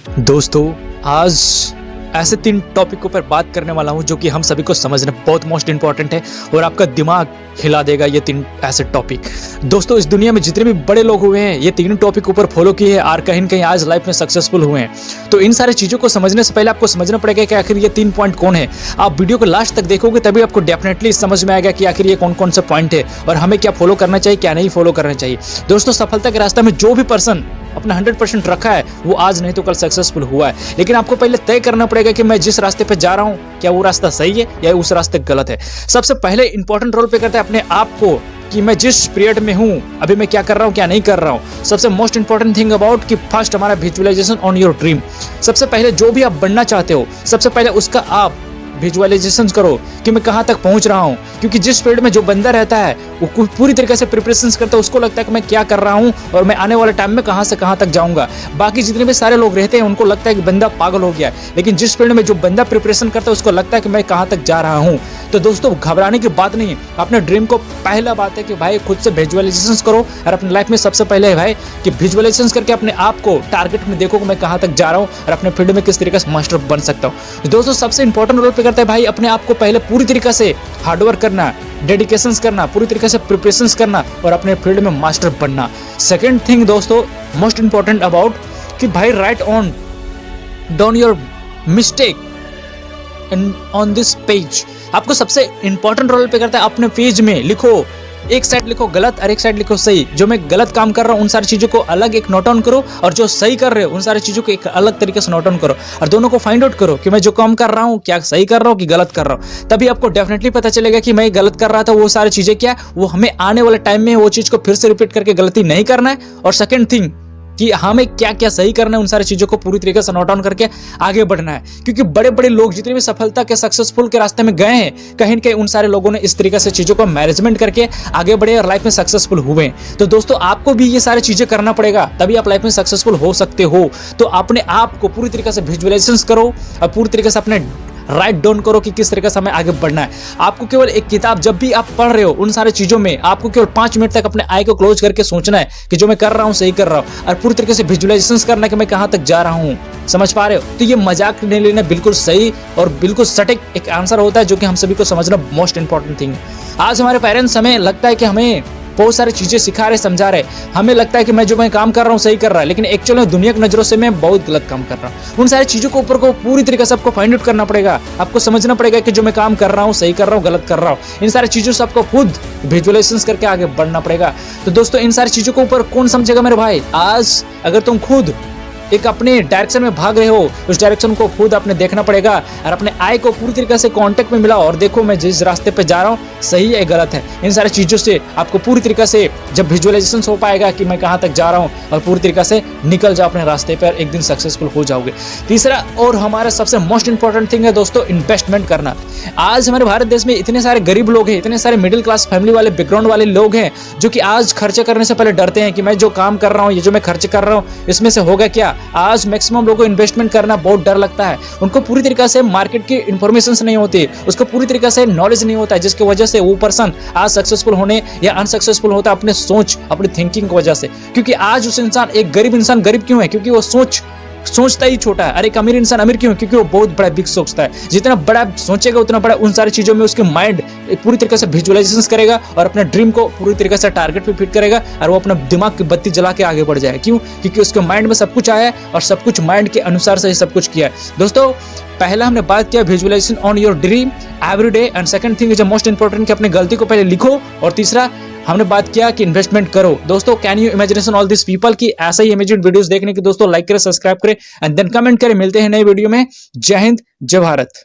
दोस्तों, आज ऐसे 3 टॉपिकों पर बात करने वाला हूं जो कि हम सभी को समझना बहुत मोस्ट इंपॉर्टेंट है और आपका दिमाग हिला देगा ये 3 ऐसे टॉपिक। दोस्तों, इस दुनिया में जितने भी बड़े लोग हुए हैं ये 3 टॉपिक ऊपर फॉलो किए और कहीं न कहीं आज लाइफ में सक्सेसफुल हुए हैं। तो इन सारी चीज़ों को समझने से पहले आपको समझना पड़ेगा कि आखिर ये 3 पॉइंट कौन है। आप वीडियो को लास्ट तक देखोगे तभी आपको डेफिनेटली समझ में आएगा कि आखिर ये कौन कौन से पॉइंट है और हमें क्या फॉलो करना चाहिए, क्या नहीं फॉलो करना चाहिए। दोस्तों, सफलता के रास्ते में जो भी पर्सन अपना 100% रखा है वो आज नहीं तो कल सक्सेसफुल हुआ है। लेकिन आपको पहले तय करना पड़ेगा कि मैं जिस रास्ते पे जा रहा हूँ क्या वो रास्ता सही है या उस रास्ते गलत है। सबसे पहले इंपॉर्टेंट रोल पे करता है अपने आप को कि मैं जिस पीरियड में हूँ अभी मैं क्या कर रहा हूँ क्या नहीं कर रहा हूँ। सबसे मोस्ट इंपॉर्टेंट थिंग अबाउट कि फर्स्ट हमारा विजुअलाइजेशन ऑन योर ड्रीम। सबसे पहले जो भी आप बनना चाहते हो सबसे पहले उसका आप विजुअलाइजेशन करो कि मैं कहाँ तक पहुँच रहा हूँ। क्योंकि जिस फील्ड में जो बंदा रहता है वो पूरी तरीके से प्रिपरेशन करता है, उसको लगता है कि मैं क्या कर रहा हूँ और मैं आने वाले टाइम में कहाँ से कहाँ तक जाऊँगा। बाकी जितने भी सारे लोग रहते हैं उनको लगता है कि बंदा पागल हो गया है, लेकिन जिस फील्ड में जो बंदा प्रिपरेशन करता है उसको लगता है कि मैं कहाँ तक जा रहा हूँ। तो दोस्तों, घबराने की बात नहीं है। अपने ड्रीम को पहला बात है कि भाई खुद से विजुअलाइजेशन करो और अपनी लाइफ में सबसे पहले है भाई कि विजुअलाइजेशन करके अपने आप को टारगेट में देखो कि मैं कहाँ तक जा रहा हूँ और अपने फील्ड में किस तरीके से मास्टर बन सकता हूँ। दोस्तों, सबसे इंपॉर्टेंट रोल पे करता है भाई अपने आप को पहले पूरी तरीके से हार्डवर्क करना, डेडिकेशंस करना, पूरी तरीके से प्रिपरेशंस करना और अपने फील्ड में मास्टर बनना। सेकंड थिंग दोस्तों, मोस्ट इंपॉर्टेंट अबाउट कि भाई right on down your mistake on this page. आपको सबसे इंपॉर्टेंट रोल पे करता है अपने पेज में लिखो, एक साइड लिखो गलत और एक साइड लिखो सही। जो मैं गलत काम कर रहा हूँ उन सारी चीज़ों को अलग एक नोट डाउन करो और जो सही कर रहे हो उन सारी चीज़ों को एक अलग तरीके से नोट डाउन करो और दोनों को फाइंड आउट करो कि मैं जो काम कर रहा हूँ क्या सही कर रहा हूँ कि गलत कर रहा हूँ। तभी आपको डेफिनेटली पता चलेगा कि मैं गलत कर रहा था वो सारी चीज़ें क्या, वो हमें आने वाले टाइम में वो चीज़ को फिर से रिपीट करके गलती नहीं करना है। और सेकेंड थिंग कि हमें क्या क्या सही करना है, उन सारी चीज़ों को पूरी तरीके से नोट डाउन करके आगे बढ़ना है। क्योंकि बड़े बड़े लोग जितने भी सफलता के सक्सेसफुल के रास्ते में गए हैं कहीं न कहीं उन सारे लोगों ने इस तरीके से चीज़ों को मैनेजमेंट करके आगे बढ़े और लाइफ में सक्सेसफुल हुए। तो दोस्तों, आपको भी ये सारी चीज़ें करना पड़ेगा तभी आप लाइफ में सक्सेसफुल हो सकते हो। तो अपने आप को पूरी तरीके से विजुअलाइजेशन करो और पूरी तरीके से अपने राइट डाउन करो कि किस तरीके से हमें आगे बढ़ना है। आपको केवल एक किताब जब भी आप पढ़ रहे हो उन सारी चीज़ों में आपको केवल 5 मिनट तक अपने आई को क्लोज करके सोचना है कि जो मैं कर रहा हूँ सही कर रहा हूँ और पूरी तरीके से विजुअलाइजेशन करना है कि मैं कहाँ तक जा रहा हूँ। समझ पा रहे हो? तो ये मजाक नहीं लेना, बिल्कुल सही और बिल्कुल सटीक एक आंसर होता है जो कि हम सभी को समझना मोस्ट इंपॉर्टेंट थिंग है। आज हमारे पेरेंट्स हमें लगता है कि हमें बहुत सारी चीज़ें सिखा रहे, समझा रहे। हमें लगता है कि मैं जो मैं काम कर रहा हूँ सही कर रहा है, लेकिन एक्चुअली में दुनिया की नज़रों से मैं बहुत गलत काम कर रहा हूँ। उन सारी चीज़ों को ऊपर को पूरी तरीके से आपको फाइंड आउट करना पड़ेगा। आपको समझना पड़ेगा कि जो मैं काम कर रहा हूँ सही कर रहा हूँ गलत कर रहा हूँ। इन सारी चीज़ों से आपको खुद विजुअलाइजेशन करके आगे बढ़ना पड़ेगा। तो दोस्तों, इन सारी चीज़ों को ऊपर कौन समझेगा मेरे भाई? आज अगर तुम खुद एक अपने डायरेक्शन में भाग रहे हो उस डायरेक्शन को खुद अपने देखना पड़ेगा और अपने आई को पूरी तरीके से कांटेक्ट में मिलाओ और देखो मैं जिस रास्ते पे जा रहा हूँ सही है गलत है। इन सारी चीज़ों से आपको पूरी तरीके से जब विजुअलाइजेशन हो पाएगा कि मैं कहाँ तक जा रहा हूँ और पूरी तरीके से निकल जाओ अपने रास्ते पर, एक दिन सक्सेसफुल हो जाओगे। तीसरा और हमारा सबसे मोस्ट इंपॉर्टेंट थिंग है दोस्तों, इन्वेस्टमेंट करना। आज हमारे भारत देश में इतने सारे गरीब लोग हैं, इतने सारे मिडिल क्लास फैमिली वाले बैकग्राउंड वाले लोग हैं जो कि आज खर्चे करने से पहले डरते हैं कि मैं जो काम कर रहा हूँ ये जो मैं खर्च कर रहा हूँ इसमें से होगा क्या। आज मैक्सिमम लोगों को इन्वेस्टमेंट करना बहुत डर लगता है। उनको पूरी तरीके से मार्केट की इन्फॉर्मेशन नहीं होती, उसको पूरी तरीके से नॉलेज नहीं होता है, जिसकी वजह से वो पर्सन आज सक्सेसफुल होने या अनसक्सेसफुल होता है अपने सोच अपनी थिंकिंग की वजह से। क्योंकि आज उस इंसान गरीब क्यों है? क्योंकि वो सोचता ही छोटा है। अरे एक अमीर इंसान अमीर क्यों है? क्योंकि वो बहुत बड़ा बिग सोचता है। जितना बड़ा सोचेगा उतना बड़ा उन सारी चीज़ों में उसके माइंड पूरी तरीके से विजुअलाइजेशन करेगा और अपने ड्रीम को पूरी तरीके से टारगेट पे फिट करेगा और वो अपना दिमाग की बत्ती जला के आगे बढ़ जाएगा। क्यों? क्योंकि उसके माइंड में सब कुछ आया है और सब कुछ माइंड के अनुसार से ही सब कुछ किया है। दोस्तों, पहला हमने बात किया visualisation on your dream every day and second thing is most important कि अपनी गलती को पहले लिखो और तीसरा हमने बात किया कि इन्वेस्टमेंट करो। दोस्तों, can you imagination all this people की ऐसा ही इमेजिन वीडियोस देखने की दोस्तों लाइक करें, सब्सक्राइब करें एंड देन कमेंट करें। मिलते हैं नए वीडियो में। जय हिंद, जय भारत।